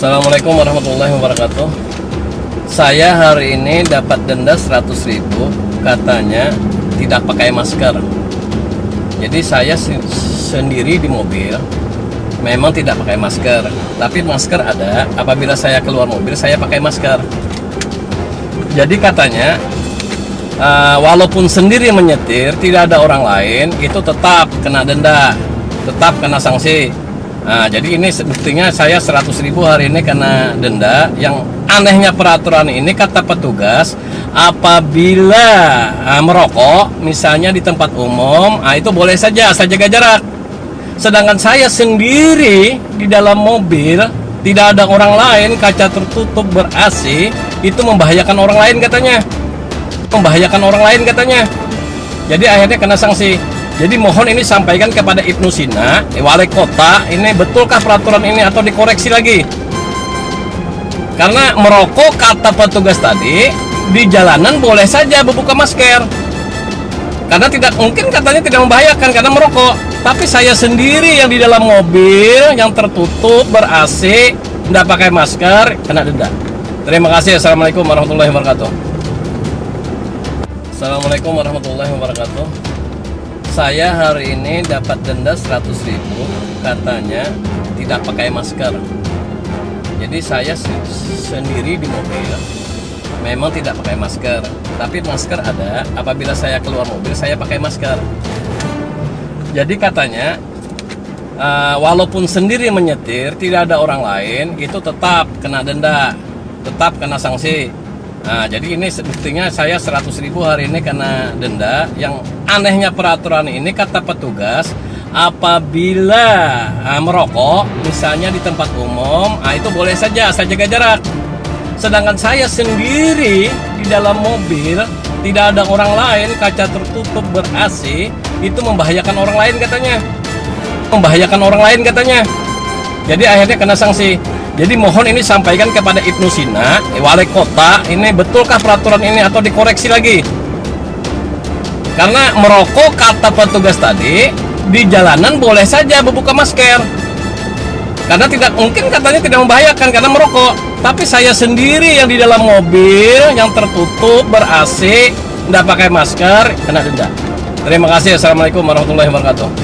Assalamualaikum warahmatullahi wabarakatuh. Saya hari ini dapat denda 100.000 katanya tidak pakai masker. Jadi saya sendiri di mobil memang tidak pakai masker, tapi masker ada. Apabila saya keluar mobil saya pakai masker. Jadi katanya walaupun sendiri menyetir tidak ada orang lain itu tetap kena denda, tetap kena sanksi. Nah, jadi ini buktinya saya 100.000 hari ini kena denda. Yang anehnya peraturan ini kata petugas, apabila merokok misalnya di tempat umum, itu boleh saja asal jaga jarak. Sedangkan saya sendiri di dalam mobil, tidak ada orang lain, kaca tertutup, ber-AC, itu membahayakan orang lain katanya. Membahayakan orang lain katanya. Jadi akhirnya kena sanksi. Jadi mohon ini sampaikan kepada Ibnu Sina, wali kota, ini betulkah peraturan ini atau dikoreksi lagi? Karena merokok kata petugas tadi di jalanan boleh saja membuka masker. Karena tidak mungkin katanya tidak membahayakan karena merokok. Tapi saya sendiri yang di dalam mobil yang tertutup ber-AC tidak pakai masker kena denda. Terima kasih. Assalamualaikum warahmatullahi wabarakatuh. Assalamualaikum warahmatullahi wabarakatuh. Saya hari ini dapat denda 100.000 katanya tidak pakai masker. Jadi saya sendiri di mobil memang tidak pakai masker, tapi masker ada. Apabila saya keluar mobil saya pakai masker. Jadi katanya walaupun sendiri menyetir tidak ada orang lain itu tetap kena denda, tetap kena sanksi. Nah, jadi ini buktinya saya 100.000 hari ini kena denda. Yang anehnya peraturan ini kata petugas, apabila merokok misalnya di tempat umum, itu boleh saja asal jaga jarak. Sedangkan saya sendiri di dalam mobil, tidak ada orang lain, kaca tertutup, ber-AC, itu membahayakan orang lain katanya. Membahayakan orang lain katanya. Jadi akhirnya kena sanksi. Jadi mohon ini sampaikan kepada Ibnu Sina, wali kota, ini betulkah peraturan ini atau dikoreksi lagi? Karena merokok kata petugas tadi di jalanan boleh saja membuka masker. Karena tidak mungkin katanya tidak membahayakan karena merokok. Tapi saya sendiri yang di dalam mobil yang tertutup ber-AC tidak pakai masker kena denda. Terima kasih. Assalamualaikum warahmatullahi wabarakatuh.